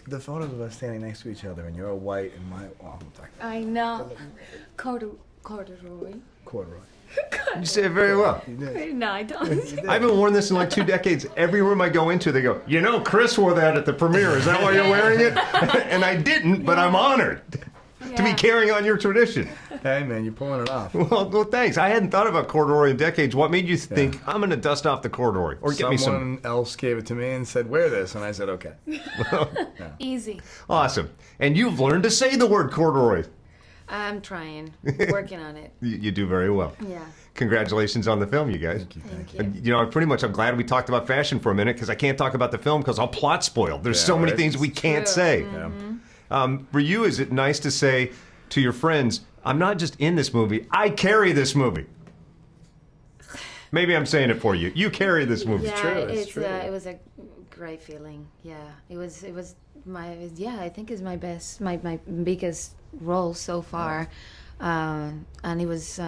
The photos of us standing next to each other, and you're white and my. Oh, I know. Corduroy. Corduroy. You say it very well. No, I don't. I haven't worn this in like 2 decades. Every room I go into, they go, Chris wore that at the premiere. Is that why you're wearing it? And I didn't, but I'm honored to be carrying on your tradition. Hey, man, you're pulling it off. Well, thanks. I hadn't thought about corduroy in decades. What made you think, I'm going to dust off the corduroy? Or get me some... Someone else gave it to me and said, wear this. And I said, okay. Easy. Awesome. And you've learned to say the word corduroy. I'm trying. Working on it. You do very well. Yeah. Congratulations on the film, you guys. Thank you. And, I'm glad we talked about fashion for a minute because I can't talk about the film because I'll plot spoil. There's so many things we can't say. Mm-hmm. For you, is it nice to say to your friends, I'm not just in this movie, I carry this movie? Maybe I'm saying it for you. You carry this movie. Yeah, It's true. it was a great feeling. Yeah, it was I think it's my biggest role so far. And it was,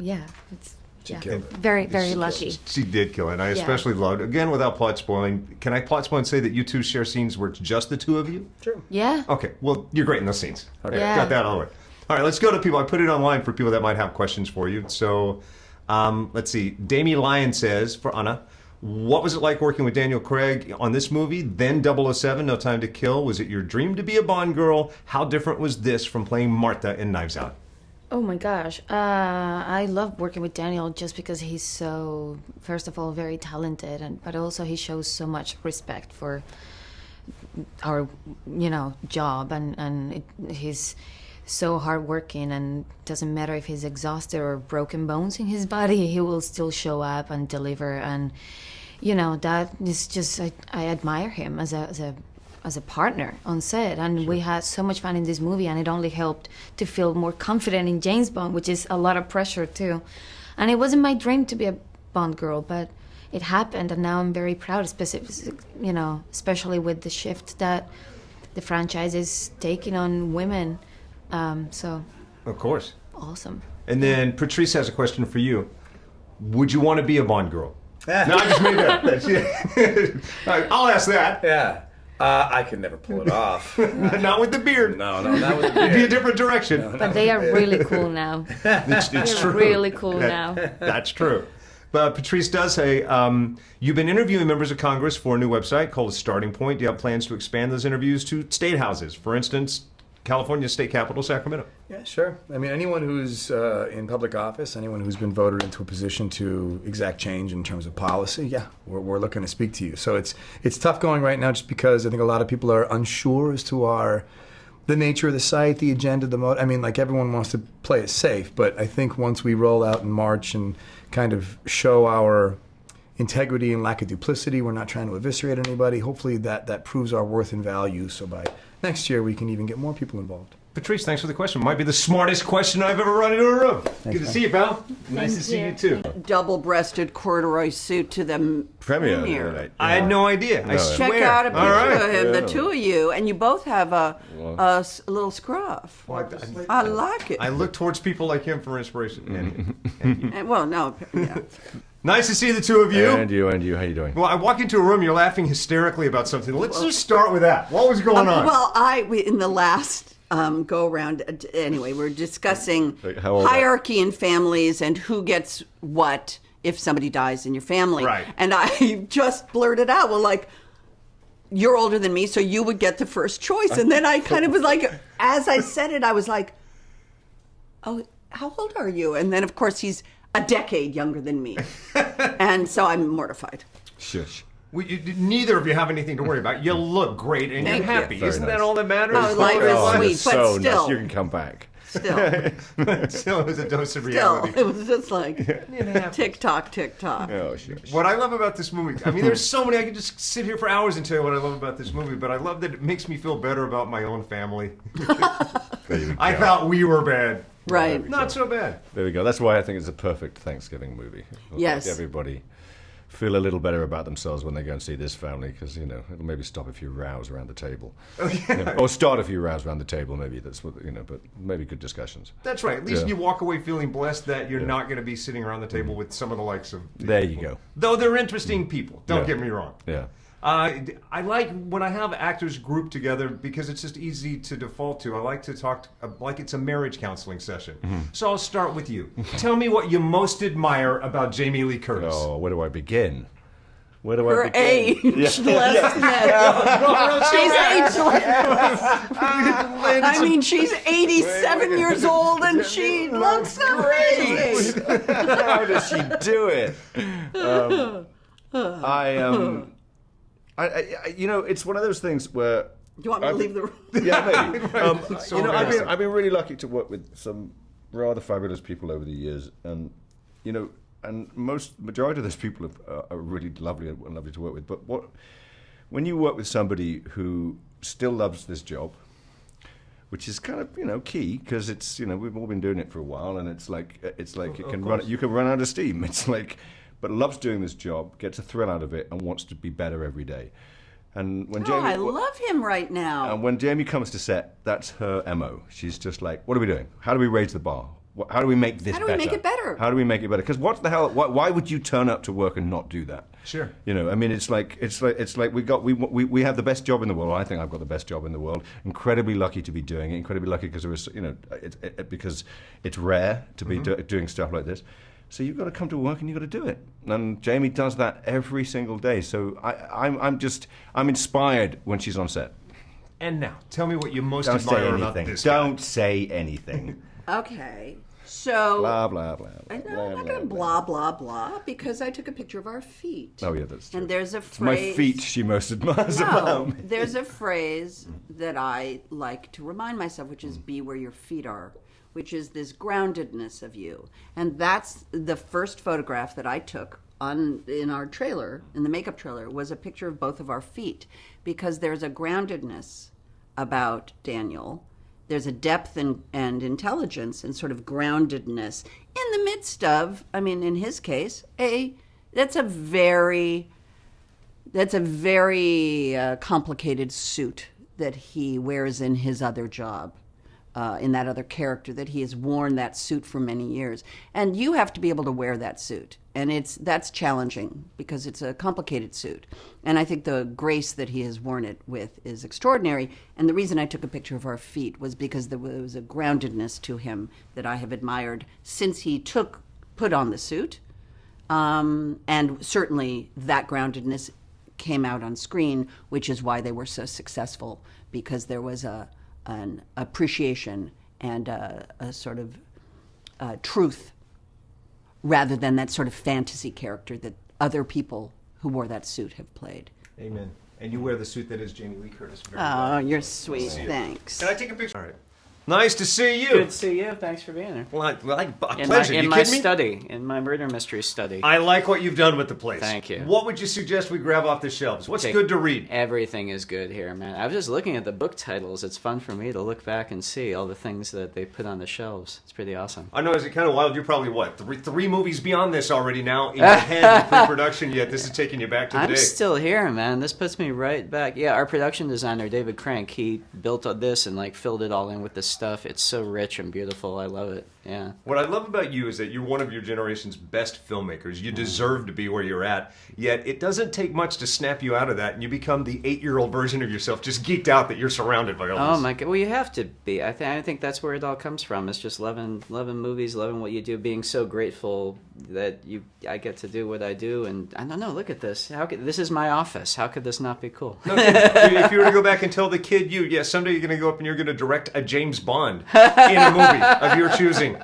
very, very lucky. She did kill it. And I especially loved, again, without plot spoiling, can I plot spoil and say that you two share scenes where it's just the two of you? Sure. Yeah. Okay, well, you're great in those scenes. Okay, Yeah. got that all the way. All right, let's go to people. I put it online for people that might have questions for you. So, let's see. Damie Lyon says, for Anna, what was it like working with Daniel Craig on this movie, then 007, No Time to Kill? Was it your dream to be a Bond girl? How different was this from playing Martha in Knives Out? Oh my gosh. I love working with Daniel just because he's so, first of all, very talented, but also he shows so much respect for our, job, and he's so hardworking, and doesn't matter if he's exhausted or broken bones in his body, he will still show up and deliver. And that is just, I admire him as a partner on set, and we had so much fun in this movie, and it only helped to feel more confident in James Bond, which is a lot of pressure too. And it wasn't my dream to be a Bond girl, but it happened, and now I'm very proud, especially with the shift that the franchise is taking on women. So, of course. Awesome. And then Patrice has a question for you. Would you want to be a Bond girl? No, I just made that. All right, I'll ask that. Yeah. I could never pull it off. Not with the beard. No, not with the beard. It'd be a different direction. No, but they are really cool now. It's They're true. really cool now. That's true. But Patrice does say, you've been interviewing members of Congress for a new website called Starting Point. Do you have plans to expand those interviews to state houses? For instance, California State Capitol, Sacramento. Yeah, sure. I mean, anyone who's in public office, anyone who's been voted into a position to exact change in terms of policy, we're looking to speak to you. So it's tough going right now just because I think a lot of people are unsure as to the nature of the site, the agenda, the mode. I mean, like, everyone wants to play it safe, but I think once we roll out in March and kind of show our integrity and lack of duplicity, we're not trying to eviscerate anybody, hopefully that proves our worth and value, so by next year we can even get more people involved. Patrice, thanks for the question. Might be the smartest question I've ever run into a room. Good to see you, pal. Nice to see you, too. Double-breasted corduroy suit to the premiere. I had no idea. I swear. Check out a picture of him, Yeah. the two of you, and you both have a little scruff. I like it. I look towards people like him for inspiration. And Well, no, yeah. nice to see the two of you. And you. How you doing? Well, I walk into a room, you're laughing hysterically about something. Let's just start with that. What was going on? Well, in the last go around, anyway, we're discussing Like, how old hierarchy in families and who gets what if somebody dies in your family. Right. And I just blurted out, well, like, you're older than me, so you would get the first choice. And then I kind of was like, as I said it, I was like, oh, how old are you? And then, of course, he's a decade younger than me. And so I'm mortified. Shush. Neither of you have anything to worry about. You look great and Thank you're you. happy. Very Isn't nice. that all that matters? Oh, life is Oh, sweet, it's but so still. nice. You can come back. Still, Still, it was a dose of still, reality. it was just like tick tock, tick tock. Oh, shush. What I love about this movie, I mean, there's so many, I could just sit here for hours and tell you what I love about this movie, but I love that it makes me feel better about my own family. There you I go. thought we were bad. Right. Not so bad. There we go. That's why I think it's a perfect Thanksgiving movie. It'll Yes. make everybody feel a little better about themselves when they go and see this family, because it'll maybe stop a few rows around the table. Or start a few rows around the table. Maybe that's what but maybe good discussions. That's right. At least Yeah. you walk away feeling blessed that you're not going to be sitting around the table with some of the likes of these There you people. go. Though they're interesting people. Don't Yeah. get me wrong. Yeah. I like when I have actors grouped together because it's just easy to default to. I like to talk like it's a marriage counseling session. So I'll start with you. Tell me what you most admire about Jamie Lee Curtis. Oh, where do I begin? Where do Her I begin? age less than she's ageless. I mean, she's 87 years old and she looks amazing. How does she do it? It's one of those things where. Do you want me to leave the room? Yeah, maybe. So I've been really lucky to work with some rather fabulous people over the years, and majority of those people are really lovely and lovely to work with. But when you work with somebody who still loves this job, which is kind of key because it's we've all been doing it for a while, and it's like you can run out of steam. It's like, but loves doing this job, gets a thrill out of it, and wants to be better every day. And when Jamie, I love him right now. And when Jamie comes to set, that's her MO. She's just like, what are we doing? How do we raise the bar? How do we make this better? How do we make it better? How do we make it better? Because what the hell? Why would you turn up to work and not do that? Sure. I mean, it's like we have the best job in the world. I think I've got the best job in the world. Incredibly lucky to be doing it. Incredibly lucky because because it's rare to be doing stuff like this. So you've got to come to work and you've got to do it. And Jamie does that every single day. So I'm inspired when she's on set. And now, tell me what you most Don't say admire about anything. this guy. Don't say anything. Okay, so Blah blah blah. I know I'm not going to blah blah blah because I took a picture of our feet. Oh yeah, that's true. And there's a It's my phrase. feet she most admires about me. There's a phrase that I like to remind myself, which is "be where your feet are," which is this groundedness of you, and that's the first photograph that I took in our trailer, in the makeup trailer, was a picture of both of our feet, because there's a groundedness about Daniel. There's a depth and intelligence and sort of groundedness in the midst of, I mean, in his case, that's a very complicated suit that he wears in his other job, in that other character, that he has worn that suit for many years. And you have to be able to wear that suit. And that's challenging because it's a complicated suit. And I think the grace that he has worn it with is extraordinary. And the reason I took a picture of our feet was because there was a groundedness to him that I have admired since he put on the suit. And certainly that groundedness came out on screen, which is why they were so successful, because there was an appreciation and a sort of truth, rather than that sort of fantasy character that other people who wore that suit have played. Amen. And you wear the suit that is Jamie Lee Curtis. Very Oh, well. you're sweet. Thanks. Can I take a picture? All right. Nice to see you. Good to see you. Thanks for being here. Well, a In pleasure. my, in You my kidding me? study, in my murder mystery study. I like what you've done with the place. Thank you. What would you suggest we grab off the shelves? What's good to read? Everything is good here, man. I was just looking at the book titles. It's fun for me to look back and see all the things that they put on the shelves. It's pretty awesome. I know, is it kind of wild? You're probably, what, three movies beyond this already now in your head in pre-production, yet this is taking you back to the I'm day. still here, man. This puts me right back. Yeah, our production designer, David Crank, he built this and filled it all in with this stuff. It's so rich and beautiful. I love it. Yeah. What I love about you is that you're one of your generation's best filmmakers. You deserve to be where you're at, yet it doesn't take much to snap you out of that, and you become the 8-year-old version of yourself, just geeked out that you're surrounded by all this. Oh my God! Well, you have to be. I think that's where it all comes from. It's just loving movies, loving what you do, being so grateful that I get to do what I do. And I don't know. Look at this. This is my office. How could this not be cool? No, if you were to go back and tell the kid someday you're going to go up and you're going to direct a James Bond in a movie of your choosing.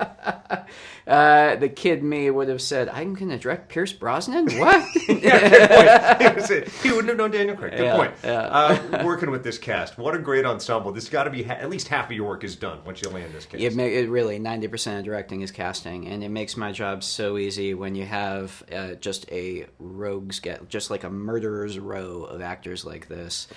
The kid me would have said, "I'm going to direct Pierce Brosnan." What? Yeah, good point. He wouldn't have known Daniel Craig. Good Yeah, point. yeah. Working with this cast, what a great ensemble. This got to be at least half of your work is done once you land this cast. It really 90% of directing is casting, and it makes my job so easy when you have just a rogues just like a murderer's row of actors like this.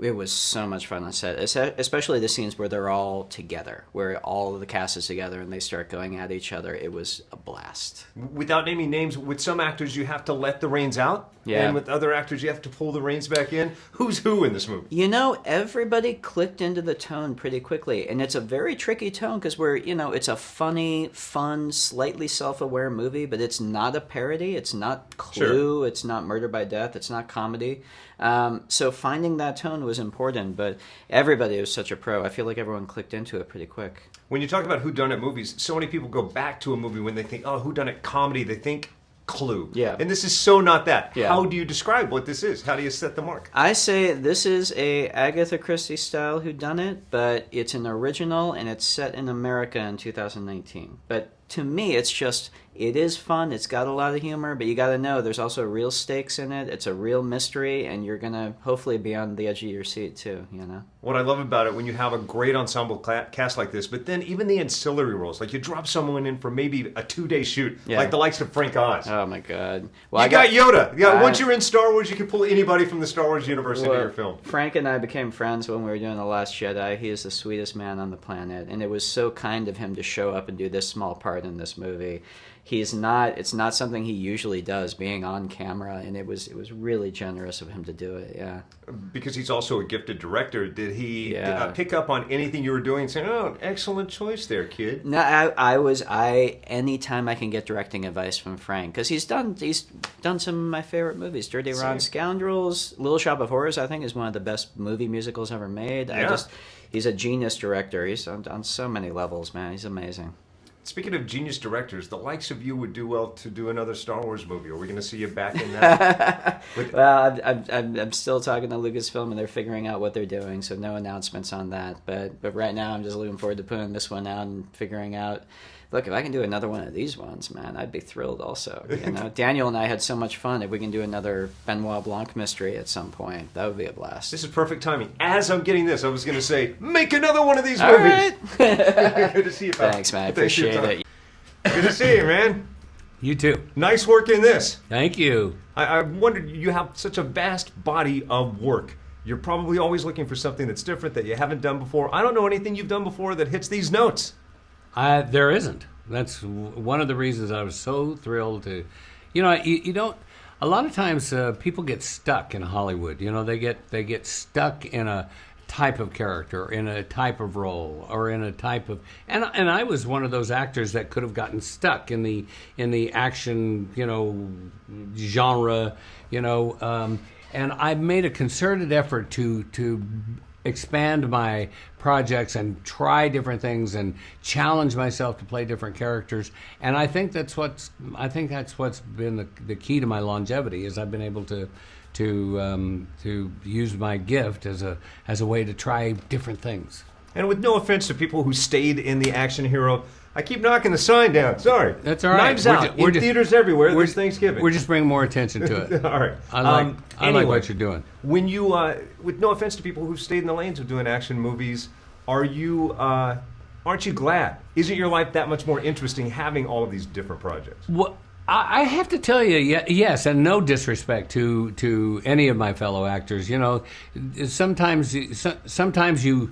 It was so much fun on set, especially the scenes where they're all together, where all of the cast is together and they start going at each other. It was a blast. Without naming names, with some actors you have to let the reins out, and with other actors you have to pull the reins back in. Who's who in this movie? You know, everybody clicked into the tone pretty quickly, and it's a very tricky tone because it's a funny, fun, slightly self-aware movie, but it's not a parody. It's not Clue. It's not Murder by Death. It's not comedy. So finding that tone was important, but everybody was such a pro. I feel like everyone clicked into it pretty quick. When you talk about whodunit movies, so many people go back to a movie when they think, oh, whodunit comedy, they think Clue. Yeah. And this is so not that. Yeah. How do you describe what this is? How do you set the mark? I say this is a Agatha Christie style whodunit, but it's an original and it's set in America in 2019. But to me, it is fun. It's got a lot of humor, but you got to know there's also real stakes in it. It's a real mystery, and you're going to hopefully be on the edge of your seat too, What I love about it, when you have a great ensemble cast like this, but then even the ancillary roles, like you drop someone in for maybe a 2-day shoot, like the likes of Frank Oz. Oh my God. Well, I got Yoda. Yeah, once you're in Star Wars, you can pull anybody from the Star Wars universe into your film. Frank and I became friends when we were doing The Last Jedi. He is the sweetest man on the planet, and it was so kind of him to show up and do this small part in this movie. It's not something he usually does, being on camera, and it was really generous of him to do it. Yeah, because he's also a gifted director. Did he pick up on anything you were doing and say, oh, excellent choice there, kid? No, anytime I can get directing advice from Frank, because he's done some of my favorite movies. Dirty Rotten Scoundrels, Little Shop of Horrors, I think, is one of the best movie musicals ever made. He's a genius director. He's on so many levels, man. He's amazing. Speaking of genius directors, the likes of you would do well to do another Star Wars movie. Are we going to see you back in that? Well, I'm still talking to Lucasfilm, and they're figuring out what they're doing, so no announcements on that. But right now, I'm just looking forward to putting this one out and figuring out. Look, if I can do another one of these ones, man, I'd be thrilled also. Daniel and I had so much fun. If we can do another Benoit Blanc mystery at some point, that would be a blast. This is perfect timing. As I'm getting this, I was going to say, make another one of these movies. Right. Good to see you, pal. Thanks, man. I appreciate it. Good to see you, man. You too. Nice work in this. Thank you. I wondered, you have such a vast body of work. You're probably always looking for something that's different that you haven't done before. I don't know anything you've done before that hits these notes. There isn't. That's one of the reasons I was so thrilled to, you don't. A lot of times people get stuck in Hollywood. They get stuck in a type of character, in a type of role, or in a type of. And I was one of those actors that could have gotten stuck in the action, genre, and I made a concerted effort to expand my projects and try different things and challenge myself to play different characters. And I think that's what's been the key to my longevity, is I've been able to use my gift as a way to try different things. And with no offense to people who stayed in the action hero, I keep knocking the sign down. Sorry. That's all right. Knives Out in theaters everywhere this Thanksgiving. We're just bringing more attention to it. All right. I like what you're doing. When you, with no offense to people who've stayed in the lanes of doing action movies, aren't you glad? Isn't your life that much more interesting having all of these different projects? Well, I have to tell you, yes, and no disrespect to any of my fellow actors. Sometimes you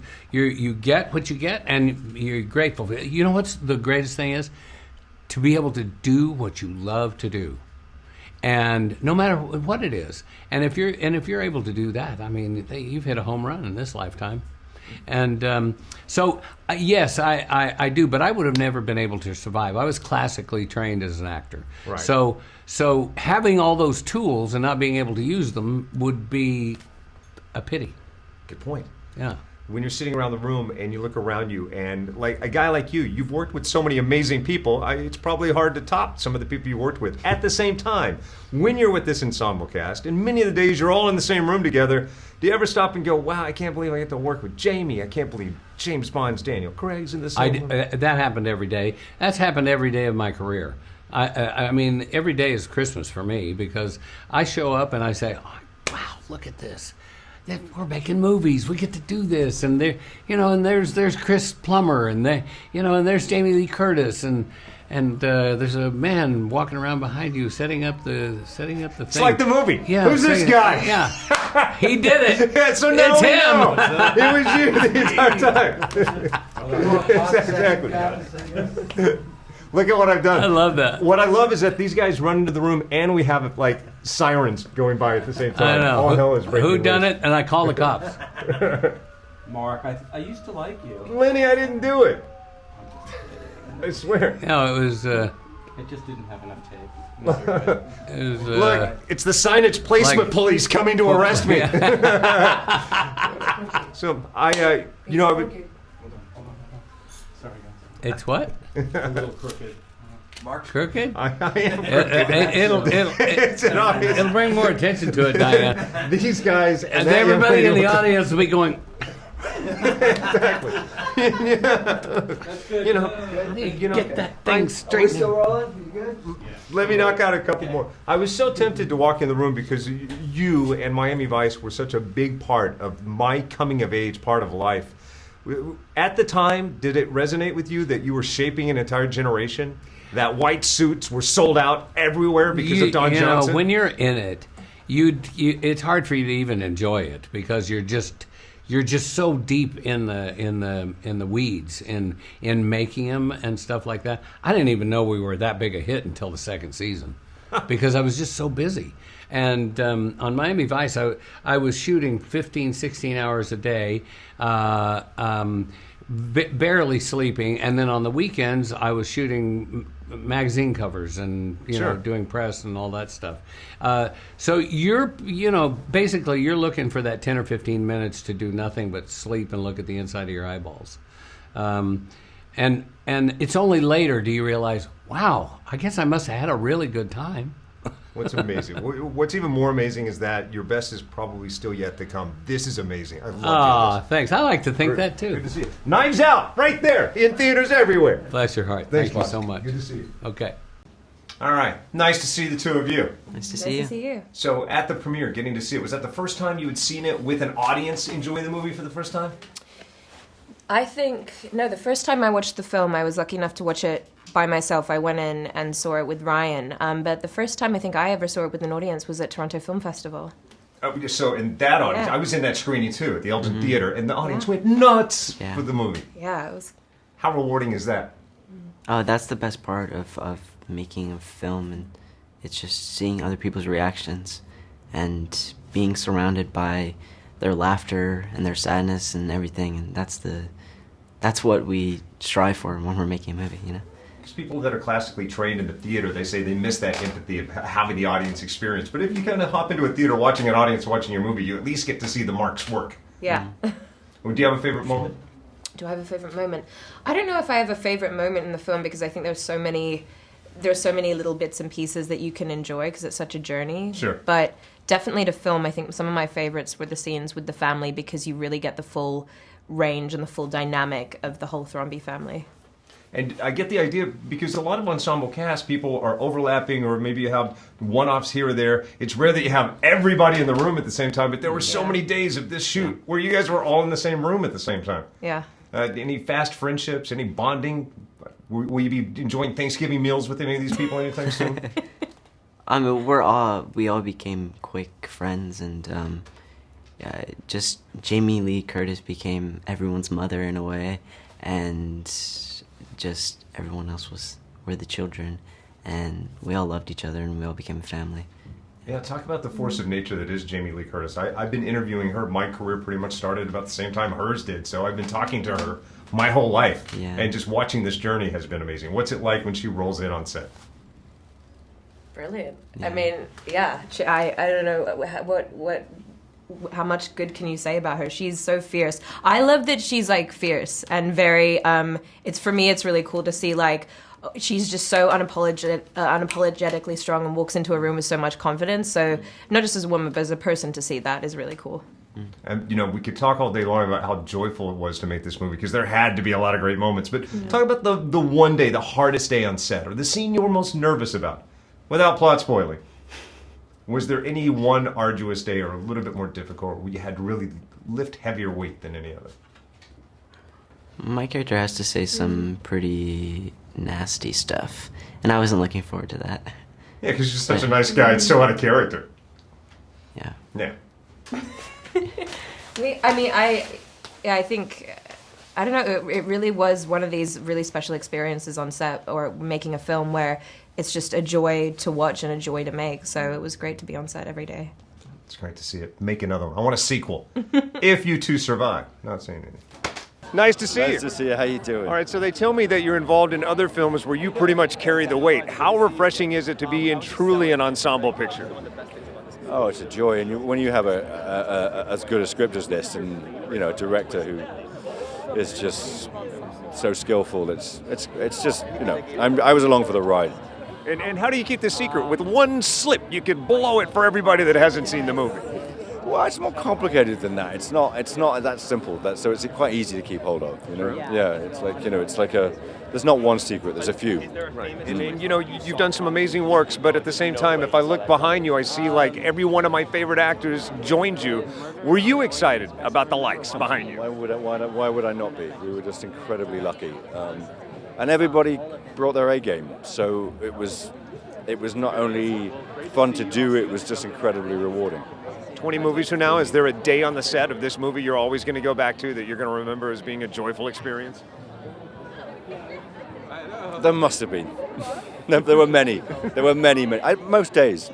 get what you get, and you're grateful. You know what's the greatest thing is? To be able to do what you love to do, and no matter what it is. And if you're able to do that, I mean, you've hit a home run in this lifetime. And so, yes, I do, but I would have never been able to survive. I was classically trained as an actor. Right. So having all those tools and not being able to use them would be a pity. Good point. Yeah. When you're sitting around the room and you look around you, and like a guy like you've worked with so many amazing people, it's probably hard to top some of the people you worked with. At the same time, when you're with this ensemble cast, and many of the days you're all in the same room together, do you ever stop and go, wow, I can't believe I get to work with Jamie. I can't believe James Bond's Daniel Craig's in the same room. That happened every day. That's happened every day of my career. I mean, every day is Christmas for me, because I show up and I say, oh, wow, look at this. We're making movies. We get to do this, and and there's Chris Plummer, and and there's Jamie Lee Curtis, and there's a man walking around behind you setting up the thing. It's like the movie. Yeah. Who's this guy? Yeah. He did it. Yeah, so now It's we him. know. It was you the entire time. Exactly. Look at what I've done. I love that. What I love is that these guys run into the room and we have like sirens going by at the same time. I know. All hell is breaking Who done loose. it? And I call the cops. Mark, I used to like you. Lenny, I didn't do it. I swear. No, it was. I just didn't have enough tape. It was Look, it's the signage placement like- police coming to arrest me. Yeah. So I, you know, I would. Sorry, guys. It's what? A little crooked. Crooked? I am. It'll bring more attention to it, Diane. These guys And everybody in the audience will be going, Exactly. That's good. You know, get that thing straight. let me knock out a couple more. I was so tempted to walk in the room because you and Miami Vice were such a big part of my coming of age part of life. At the time, did it resonate with you that you were shaping an entire generation? That white suits were sold out everywhere because of Don Johnson? When you're in it, it's hard for you to even enjoy it because you're just so deep in the weeds in making them and stuff like that. I didn't even know we were that big a hit until the second season because I was just so busy. And on Miami Vice, I was shooting 15, 16 hours a day, barely sleeping. And then on the weekends, I was shooting magazine covers and Sure. doing press and all that stuff. So basically you're looking for that 10 or 15 minutes to do nothing but sleep and look at the inside of your eyeballs. And it's only later do you realize, wow, I guess I must have had a really good time. What's amazing? What's even more amazing is that your best is probably still yet to come. This is amazing. I love you. Thanks. I like to think that too. Good to see you. Knives Out, right there, in theaters everywhere. Bless your heart. Thanks, Thank you Bob. so much. Good to see you. Okay. All right, nice to see the two of you. Nice to see you. you. So at the premiere, getting to see it, was that the first time you had seen it with an audience enjoying the movie for the first time? I think, no, the first time I watched the film, I was lucky enough to watch it by myself. I went in and saw it with Ryan. But the first time I think I ever saw it with an audience was at Toronto Film Festival. So in that audience, Yeah. I was in that screening too at the Elgin Theater, and the audience went nuts Yeah. for the movie. Yeah, it was. How rewarding is that? Oh, that's the best part of making a film, and it's just seeing other people's reactions and being surrounded by their laughter and their sadness and everything, and that's what we strive for when we're making a movie, Because people that are classically trained in the theater, they say they miss that empathy of having the audience experience. But if you kind of hop into a theater watching an audience watching your movie, you at least get to see the marks work. Yeah. Well, do you have a favorite moment? Do I have a favorite moment? I don't know if I have a favorite moment in the film because I think there's so many little bits and pieces that you can enjoy because it's such a journey. Sure. But definitely to film, I think some of my favorites were the scenes with the family because you really get the full range and the full dynamic of the whole Thrombey family. And I get the idea because a lot of ensemble cast people are overlapping, or maybe you have one-offs here or there. It's rare that you have everybody in the room at the same time, but there were so many days of this shoot where you guys were all in the same room at the same time. Yeah. Any fast friendships, any bonding? Will you be enjoying Thanksgiving meals with any of these people anytime soon? I mean, we all became quick friends, and just Jamie Lee Curtis became everyone's mother in a way, and just everyone else were the children, and we all loved each other, and we all became a family. Yeah, talk about the force of nature that is Jamie Lee Curtis. I've been interviewing her. My career pretty much started about the same time hers did, so I've been talking to her my whole life. Yeah. And just watching this journey has been amazing. What's it like when she rolls in on set? Brilliant. Yeah. I mean, yeah. I don't know how much good can you say about her? She's so fierce. I love that she's like fierce and very. It's for me. It's really cool to see like she's just so unapologetically strong and walks into a room with so much confidence. So not just as a woman, but as a person, to see that is really cool. And we could talk all day long about how joyful it was to make this movie because there had to be a lot of great moments. But talk about the one day, the hardest day on set, or the scene you were most nervous about, without plot spoiling. Was there any one arduous day or a little bit more difficult where you had to really lift heavier weight than any other? My character has to say some pretty nasty stuff, and I wasn't looking forward to that. Yeah, because you're such a nice guy. It's so out of character. Yeah. Yeah. I think, I don't know, it really was one of these really special experiences on set or making a film where it's just a joy to watch and a joy to make. So it was great to be on set every day. It's great to see it. Make another one. I want a sequel. If you two survive. Not saying anything. Nice to see you. Nice to see you. How you doing? All right, so they tell me that you're involved in other films where you pretty much carry the weight. How refreshing is it to be in truly an ensemble picture? Oh, it's a joy, and when you have as good a script as this, and a director who is just so skillful, it's just I was along for the ride. And how do you keep the secret? With one slip, you could blow it for everybody that hasn't seen the movie. Well, it's more complicated than that. It's not that simple. So it's quite easy to keep hold of. Yeah. It's like there's not one secret. There's a few. Right. And you've done some amazing works, but at the same time, if I look behind you, I see like every one of my favorite actors joined you. Were you excited about the likes behind you? Why would I not be? We were just incredibly lucky, and everybody brought their A game. So it was not only fun to do, it was just incredibly rewarding. 20 movies from now, is there a day on the set of this movie you're always going to go back to that you're going to remember as being a joyful experience? There must have been. There were many. Most days,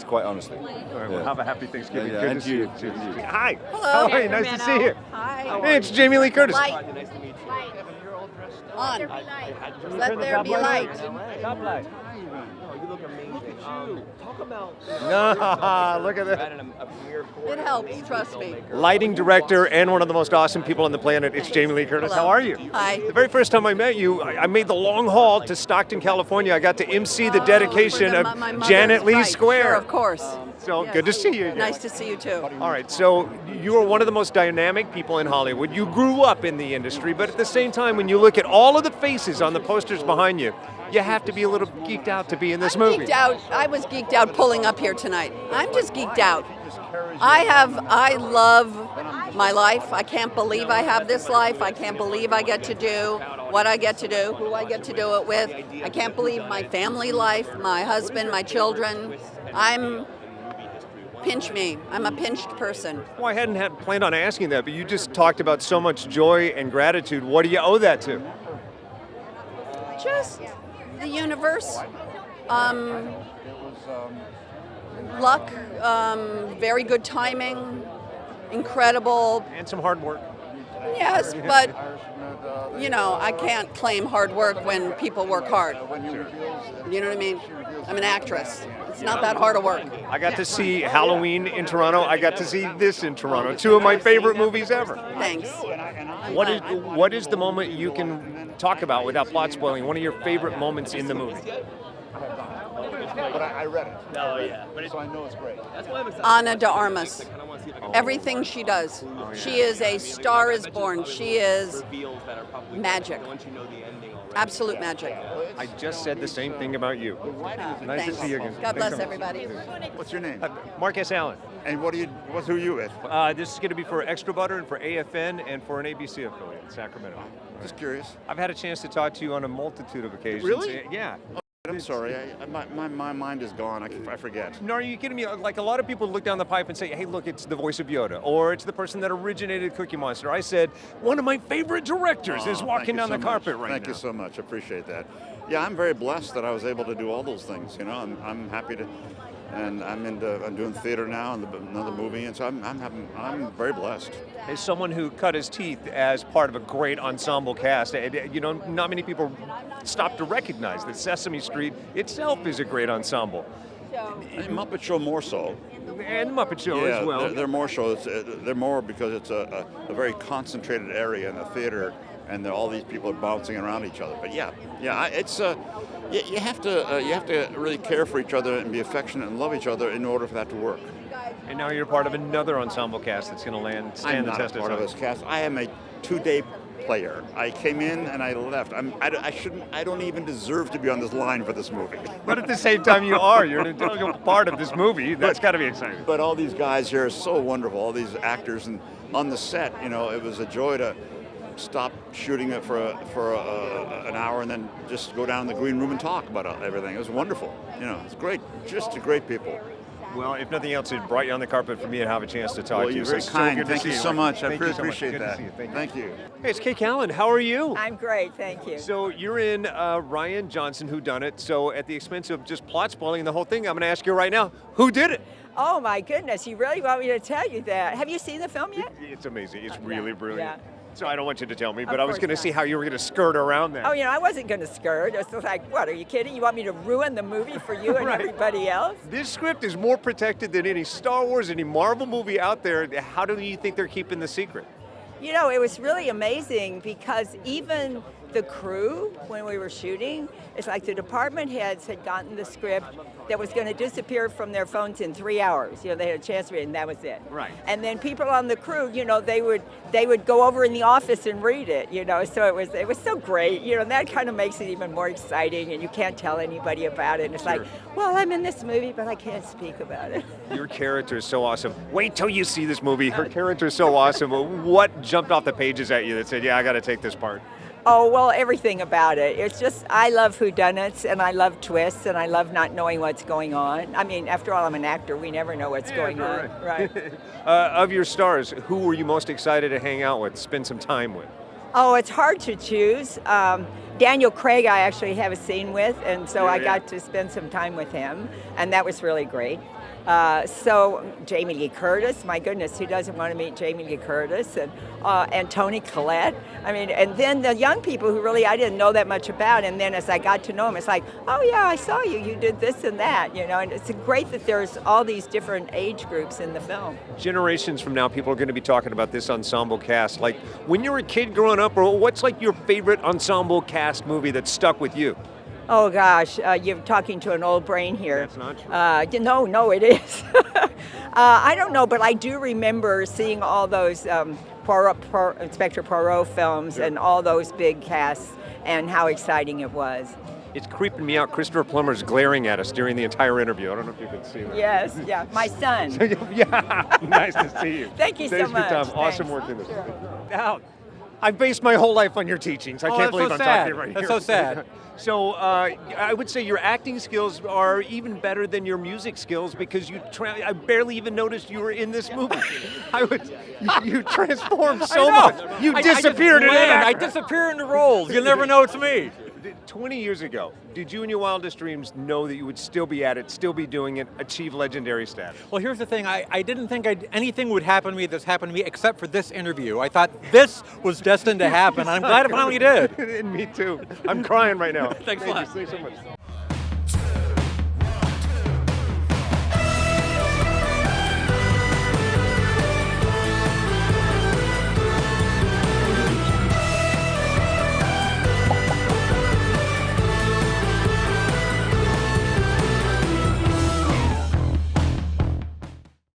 quite honestly. All right, well, have a happy Thanksgiving. Yeah, Good and to see you. you. Hi. Hello. How are you? Nice to see you. Hi. Hey, it's Jamie Lee Curtis. Light. On. Let there be light. Look at that. It helps, trust me. Lighting director and one of the most awesome people on the planet. It's Jamie Lee Curtis. Hello. How are you? Hi. The very first time I met you, I made the long haul to Stockton, California. I got to MC the dedication of My mother's, Janet Lee right, Square. Sure, of course. So Yes. good to see you again. Nice to see you too. All right, so you are one of the most dynamic people in Hollywood. You grew up in the industry, but at the same time, when you look at all of the faces on the posters behind you, you have to be a little geeked out to be in this movie. Geeked out. I was geeked out pulling up here tonight. I'm just geeked out. I love my life. I can't believe I have this life. I can't believe I get to do what I get to do, who I get to do it with. I can't believe my family life, my husband, my children. Pinch me. I'm a pinched person. Well, I hadn't planned on asking that, but you just talked about so much joy and gratitude. What do you owe that to? Just the universe. Luck, very good timing, incredible. And some hard work. Yes, but I can't claim hard work when people work hard. You know what I mean? I'm an actress. It's not that hard of work. I got to see Halloween in Toronto. I got to see this in Toronto. Two of my favorite movies ever. Thanks. What is the moment you can talk about without plot spoiling? One of your favorite moments in the movie? But I read it. Oh, yeah. So I know it's great. Ana de Armas. Everything she does. She is a star is born. She is magic. Absolute magic. I just said the same thing about you. Nice Thanks. to see you again. God bless Thanks so much. everybody. What's your name? Marcus Allen. And who are you with? This is going to be for Extra Butter and for AFN and for an ABC affiliate in Sacramento. Just curious. I've had a chance to talk to you on a multitude of occasions. Really? Yeah. I'm sorry. My mind is gone. I forget. No, are you kidding me? Like a lot of people look down the pipe and say, hey, look, it's the voice of Yoda, or it's the person that originated Cookie Monster. I said, one of my favorite directors is walking down the carpet right now. Thank you so much. I appreciate that. Yeah, I'm very blessed that I was able to do all those things. I'm happy to, and I'm doing theater now and another movie, and so I'm very blessed. As someone who cut his teeth as part of a great ensemble cast, not many people stop to recognize that Sesame Street itself is a great ensemble. And Muppet Show more so. And Muppet Show as well. They're more so. They're more because it's a very concentrated area in the theater, and all these people are bouncing around each other. But it's you have to really care for each other and be affectionate and love each other in order for that to work. And now you're part of another ensemble cast that's going to stand the test of time. I'm not part of this cast. I am a 2-day player. I came in and I left. I don't even deserve to be on this line for this movie. But at the same time, you're an integral part of this movie. That's got to be exciting. But all these guys here are so wonderful. All these actors, and on the set, it was a joy to stop shooting it for an hour and then just go down in the green room and talk about everything. It was wonderful. It's great. Just great people. Well, if nothing else, it brought you on the carpet for me to have a chance to talk Well, to you. you're very So kind. good to Thank see you so much. I Thank you so much. appreciate Good to that. see you. Thank you. Hey, it's Kay Callan. How are you? I'm great, thank you. So you're in Rian Johnson, Who Done It. So at the expense of just plot spoiling the whole thing, I'm going to ask you right now, who did it? Oh my goodness, you really want me to tell you that? Have you seen the film yet? It's amazing. It's really brilliant. Yeah. So I don't want you to tell me, but Of I was course going to not. see how you were going to skirt around that. Oh, I wasn't going to skirt. It was like, what, are you kidding? You want me to ruin the movie for you and Right. everybody else? This script is more protected than any Star Wars, any Marvel movie out there. How do you think they're keeping the secret? It was really amazing because even the crew, when we were shooting, it's like the department heads had gotten the script that was going to disappear from their phones in 3 hours. They had a chance to read it, and that was it. Right. And then people on the crew, they would go over in the office and read it. So it was so great. And that kind of makes it even more exciting, and you can't tell anybody about it. And it's like, well, I'm in this movie, but I can't speak about it. Your character is so awesome. Wait till you see this movie. Her character is so awesome. What jumped off the pages at you that said, yeah, I got to take this part? Oh, well, everything about it. It's just, I love whodunits, and I love twists, and I love not knowing what's going on. I mean, after all, I'm an actor. We never know what's going on. Right. Of your stars, who were you most excited to hang out with, spend some time with? Oh, it's hard to choose. Daniel Craig I actually have a scene with, and so I got to spend some time with him, and that was really great. So Jamie Lee Curtis, my goodness, who doesn't want to meet Jamie Lee Curtis? And Toni Collette. I mean, and then the young people who really I didn't know that much about, and then as I got to know them, it's like, oh yeah, I saw you. You did this and that, And it's great that there's all these different age groups in the film. Generations from now, people are going to be talking about this ensemble cast. Like, when you were a kid growing up, or what's like your favorite ensemble cast movie that stuck with you? Oh gosh, you're talking to an old brain here. That's not true. No, it is. I don't know, but I do remember seeing all those Inspector Poirot films and all those big casts and how exciting it was. It's creeping me out. Christopher Plummer's glaring at us during the entire interview. I don't know if you can see that. Yes, yeah, my son. Yeah, nice to see you. Thank you so Thanks much. for your time. Awesome Thanks. working this. Al, I've based my whole life on your teachings. I can't believe I'm talking right here. That's so sad. So I would say your acting skills are even better than your music skills because I barely even noticed you were in this movie. You transformed so much. You disappeared in it. I disappear into roles. You'll never know it's me. 20 years ago, did you in your wildest dreams know that you would still be at it, still be doing it, achieve legendary status? Well, here's the thing. I didn't think anything would happen to me that's happened to me except for this interview. I thought this was destined to happen. I'm glad it finally did. And me too. I'm crying right now. Thanks a lot. Thank you so much.